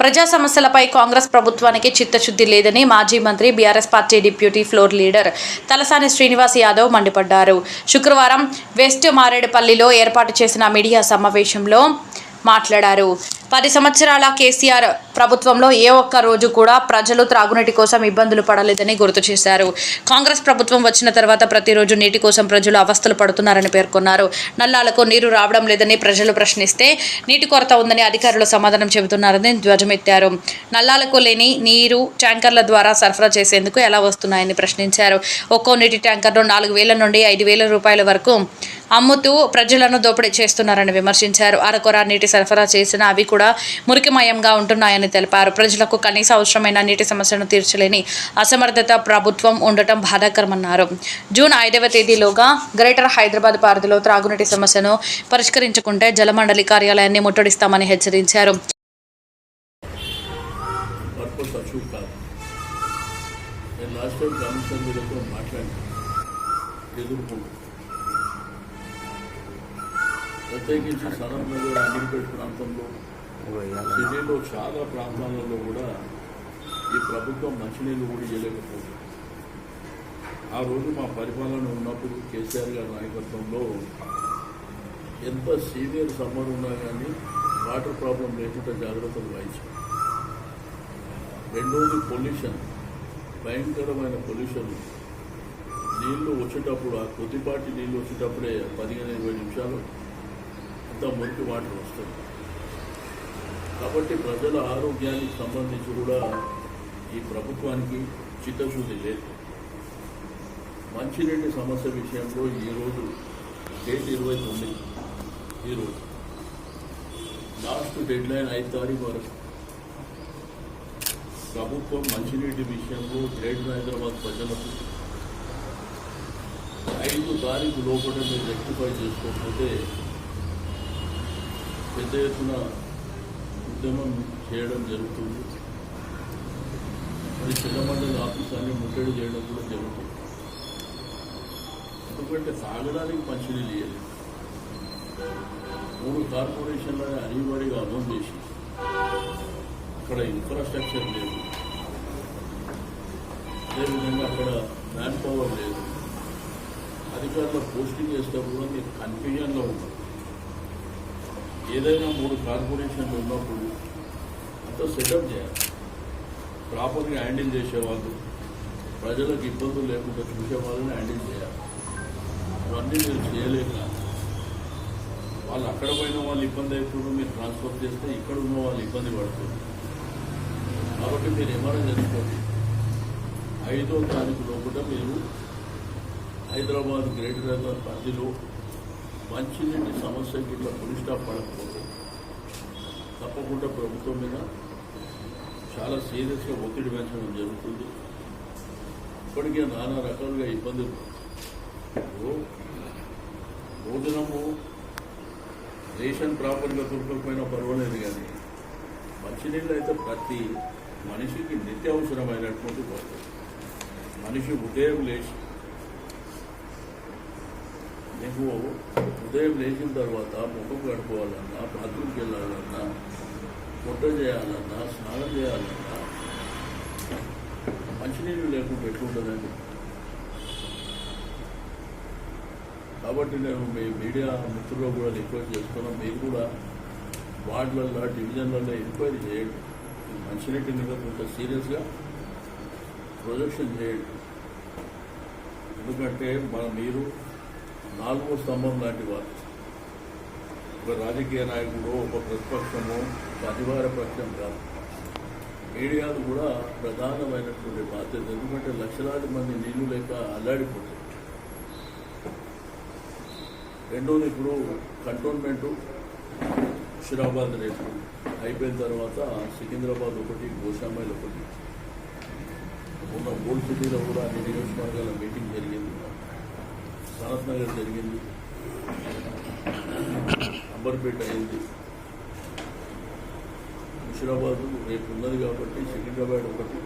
ప్రజా సమస్యలపై కాంగ్రెస్ ప్రభుత్వానికి చిత్తశుద్ధి లేదని మాజీ మంత్రి BRS party deputy floor leader Talasani Srinivas Yadav మండిపడ్డారు. శుక్రవారం వెస్ట్ మారేడుపల్లిలో ఏర్పాటు చేసిన మీడియా సమావేశంలో మాట్లాడారు. 10 సంవత్సరాల కేసీఆర్ ప్రభుత్వంలో ఏ ఒక్క రోజు కూడా ప్రజలు త్రాగునీటి కోసం ఇబ్బందులు పడలేదని గుర్తు చేశారు. కాంగ్రెస్ ప్రభుత్వం వచ్చిన తర్వాత ప్రతిరోజు నీటి కోసం ప్రజలు అవస్థలు పడుతున్నారని పేర్కొన్నారు. నల్లాలకు నీరు రావడం లేదని ప్రజలు ప్రశ్నిస్తే నీటి కొరత ఉందని అధికారులు సమాధానం చెబుతున్నారని ధ్వజమెత్తారు. నల్లాలకు లేని నీరు ట్యాంకర్ల ద్వారా సరఫరా చేసేందుకు ఎలా వస్తున్నాయని ప్రశ్నించారు. ఒక్కో నీటి ట్యాంకర్ను 4,000 నుండి 5,000 రూపాయల వరకు అమ్ముతూ ప్రజలను దోపిడీ చేస్తున్నారని విమర్శించారు. అరకొర నీటి సరఫరా చేసిన అవి కూడా మురికిమయంగా ఉంటున్నాయని తెలిపారు. ప్రజలకు కనీస అవసరమైన నీటి సమస్యను తీర్చలేని అసమర్థత ప్రభుత్వం ఉండటం బాధాకరమన్నారు. జూన్ 5వ తేదీలోగా గ్రేటర్ హైదరాబాద్ పరిధిలో త్రాగునీటి సమస్యను పరిష్కరించుకుంటే జలమండలి కార్యాలయాన్ని ముట్టడిస్తామని హెచ్చరించారు. ప్రత్యేకించి సనత్ నగర్ అమీర్పేట ప్రాంతంలో సిటీలో చాలా ప్రాంతాలలో కూడా ఈ ప్రభుత్వం మంచినీళ్ళు కూడా ఇవ్వలేకపోతుంది. ఆ రోజు మా పరిపాలన ఉన్నప్పుడు కేసీఆర్ గారి నాయకత్వంలో ఎంత సీవియర్ సమ్మర్ ఉన్నా కానీ వాటర్ ప్రాబ్లం లేకుండా జాగ్రత్తలు వహించాం. రెండోది పొల్యూషన్, భయంకరమైన పొల్యూషన్. నీళ్లు వచ్చేటప్పుడు ఆ కొద్దిపాటి నీళ్ళు వచ్చేటప్పుడే 15-20 నిమిషాలు అంత మురికి వాటర్ వస్తుంది. కాబట్టి ప్రజల ఆరోగ్యానికి సంబంధించి కూడా ఈ ప్రభుత్వానికి చిత్తశుద్ధి లేదు. మంచినీటి సమస్య విషయంలో ఈరోజు డేట్ 29, ఈరోజు లాస్ట్ డెడ్ లైన్ 5 తారీఖు వరకు ప్రభుత్వం మంచినీటి విషయంలో గ్రేటర్ హైదరాబాద్ ప్రజలకు 5 తారీఖు లోపల మీరు రెక్టిఫై చేసుకోకపోతే పెద్ద ఎత్తున ఉద్యమం చేయడం జరుగుతుంది. మరి జలమండలి ఆఫీసాన్ని ముట్టడి చేయడం కూడా జరుగుతుంది. ఎందుకంటే తాగడానికి మంచినీళ్ళు ఇవ్వాలి. 3 కార్పొరేషన్లని అనివాడిగా అమలు చేసి అక్కడ ఇన్ఫ్రాస్ట్రక్చర్ లేదు, అదేవిధంగా అక్కడ మ్యాన్ పవర్ లేదు. అధికారుల పోస్టింగ్ చేస్తే కూడా మీరు కన్ఫ్యూజన్లో ఉన్నారు. ఏదైనా 3 కార్పొరేషన్లు ఉన్నప్పుడు అంతా సెటప్ చేయాలి. ప్రాపర్గా హ్యాండిల్ చేసేవాళ్ళు, ప్రజలకు ఇబ్బందులు లేకుండా చూసే వాళ్ళని హ్యాండిల్ చేయాలి. అవన్నీ మీరు చేయలేక వాళ్ళు అక్కడ పోయిన వాళ్ళు ఇబ్బంది అవుతుందో మీరు ట్రాన్స్ఫర్ చేస్తే ఇక్కడ ఉన్న వాళ్ళు ఇబ్బంది పడుతుంది. కాబట్టి మీరు ఏమైనా చేసుకోండి. 5వ తారీఖు లోపల మీరు హైదరాబాద్ గ్రేటర్ హైదరాబాద్ పరిధిలో మంచినీటి సమస్యకి ఇట్లా ఫుల్ స్టాప్ పడకపోతే తప్పకుండా ప్రభుత్వం మీద చాలా సీరియస్గా ఒత్తిడి పెంచడం జరుగుతుంది. ఇప్పటికే నానా రకాలుగా ఇబ్బందులు. భోజనము రేషన్ ప్రాపర్గా దొరకకపోయినా పర్వాలేదు, కానీ మంచినీళ్ళు అయితే ప్రతి మనిషికి నిత్యావసరమైనటువంటి వస్తుంది. మనిషి ఉదయం లేచి నీకు ఉదయం లేచిన తర్వాత ముఖం కడుకోవాలన్నా, బాత్రూమ్కి వెళ్ళాలన్నా, పొట్ట చేయాలన్నా, స్నానం చేయాలన్నా మంచినీళ్ళు లేకుండా ఎట్లుంటుందండి. కాబట్టి నేను మీ మీడియా మిత్రుల్లో కూడా రిక్వెస్ట్ చేస్తున్నాం, మీరు కూడా వార్డులలో డివిజన్లలో ఎంక్వైరీ చేయండి. మంచినీటి మీద కొంత సీరియస్గా ప్రొజెక్షన్ చేయండి. ఎందుకంటే మీరు 4వ స్తంభం లాంటి వారు. ఒక రాజకీయ నాయకుడు, ఒక ప్రతిపక్షము, ఒక అధికార పక్షం కాదు. మీడియాలు కూడా ప్రధానమైనటువంటి బాధ్యత. ఎందుకంటే లక్షలాది మంది నీళ్లు లేక అల్లాడిపోతుంది. రెండోది, ఇప్పుడు కంటోన్మెంటు హుషురాబాద్ రేపు అయిపోయిన తర్వాత సికింద్రాబాద్ ఒకటి, గోషామైల్ ఒకటి, ఉన్న ఓల్డ్ సిటీలో కూడా అన్ని నియోజకవర్గాల మీటింగ్ జరిగింది. సనత్ నగర్ జరిగింది, అంబర్పేట అయింది, హుషురాబాద్ రేపు ఉన్నది కాబట్టి సికింద్రాబాద్ ఒకటి,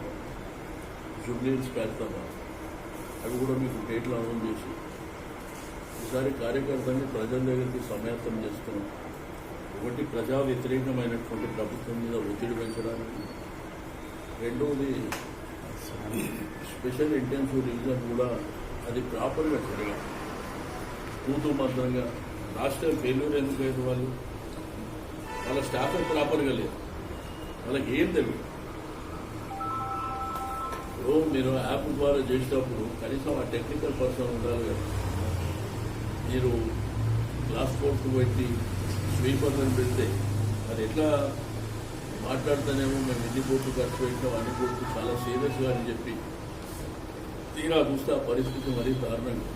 జూబ్లీహిల్స్, ఖైరతాబాద్ అవి కూడా మీకు డేట్లు అనౌన్స్ చేసి ఈసారి కార్యకర్తల్ని ప్రజల దగ్గరికి సమాయత్తం చేసుకున్నాం. ఒకటి ప్రజా వ్యతిరేకమైనటువంటి ప్రభుత్వం మీద ఒత్తిడి పెంచడానికి, రెండవది స్పెషల్ ఇంటెన్సివ్ రివిజన్ కూడా అది ప్రాపర్గా జరగాలి. కూతు మాత్రంగా లాస్ట్ టైం ఫెయిల్యూర్ ఎందుకు అయితే వాళ్ళ స్టాఫ్ ప్రాపర్గా లేదు, వాళ్ళకి ఏం తెలియదు. మీరు యాప్ ద్వారా చేసేటప్పుడు కనీసం ఆ టెక్నికల్ పర్సన్ ఉండాలి కదా. మీరు క్లాస్ కోర్టు పెట్టి స్వీపర్లను పెడితే అది ఎట్లా మాట్లాడితేనేమో మేము ఎన్ని కోట్లు ఖర్చు పెట్టాం, అన్ని కోట్లు చాలా సీరియస్గా అని చెప్పి తీరా చూస్తే ఆ పరిస్థితి మరీ దారుణంగా.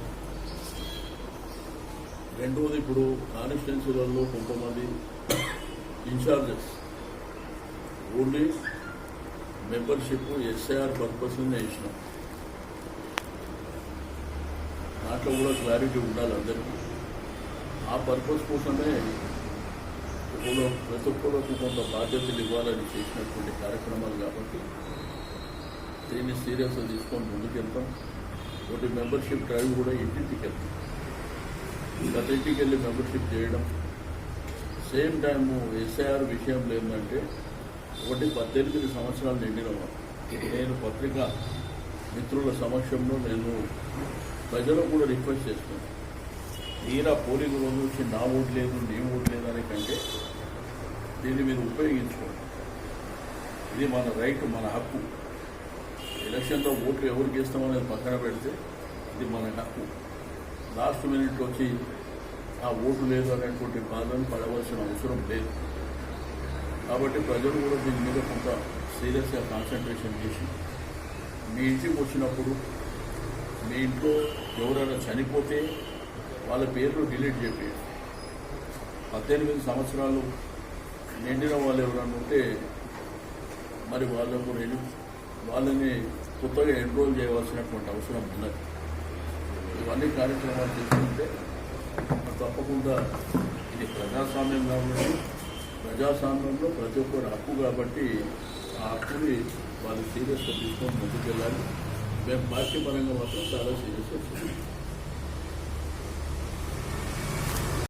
రెండవది, ఇప్పుడు కాన్స్టిట్యున్సీలలో కొంతమంది ఇన్ఛార్జెస్ ఓన్లీ మెంబర్షిప్ ఎస్ఐఆర్ పర్పస్లోనే ఇచ్చినాం. దాంట్లో కూడా క్లారిటీ ఉండాలి అందరికీ. ఆ పర్పస్ కోసమే ప్రతి ఒక్కరికి కొంత బాధ్యతలు ఇవ్వాలని చేసినటువంటి కార్యక్రమాలు కాబట్టి దీన్ని సీరియస్గా తీసుకొని ముందుకెళ్తాం. ఒకటి మెంబర్షిప్ డ్రైవ్ కూడా ఇంటింటికి వెళ్తాం. ప్రతి ఇంటికి వెళ్ళి మెంబర్షిప్ చేయడం. సేమ్ టైము ఎస్ఐఆర్ విషయంలో ఏంటంటే ఒకటి 18 సంవత్సరాలు నిండిన నేను పత్రికా మిత్రుల సమక్షంలో నేను ప్రజలకు కూడా రిక్వెస్ట్ చేస్తున్నాను. తీరా పోలింగ్ రోజు వచ్చి నా ఓటు లేదు, నీ ఓటు లేదు అనే కంటే దీన్ని మీరు ఉపయోగించుకోండి. ఇది మన రైట్, మన హక్కు. ఎలక్షన్లో ఓట్లు ఎవరికి ఇస్తామనేది పక్కన పెడితే ఇది మన హక్కు. లాస్ట్ మినిట్లో వచ్చి ఆ ఓటు లేదు అనేటువంటి బాధను పడవలసిన అవసరం లేదు. కాబట్టి ప్రజలు కూడా దీని మీద కొంత సీరియస్గా కాన్సన్ట్రేషన్ చేసి మీ ఇంటికి వచ్చినప్పుడు మీ ఇంట్లో ఎవరైనా చనిపోతే వాళ్ళ పేర్లు డిలీట్ చేయండి. 18 సంవత్సరాలు నిండిన వాళ్ళు ఎవరైనా ఉంటే మరి వాళ్ళని కొత్తగా ఎన్రోల్ చేయవలసినటువంటి అవసరం ఉన్నది. ఇవన్నీ కార్యక్రమాలు చేసుకుంటే తప్పకుండా ఇది ప్రజాస్వామ్యం కాబట్టి ప్రజాస్వామ్యంలో ప్రతి ఒక్కరు హక్కు కాబట్టి ఆ హక్కుని వాళ్ళు సీరియస్గా తీసుకొని ముందుకెళ్ళాలి. మేము పార్టీ పరంగా మాత్రం చాలా సీరియస్గా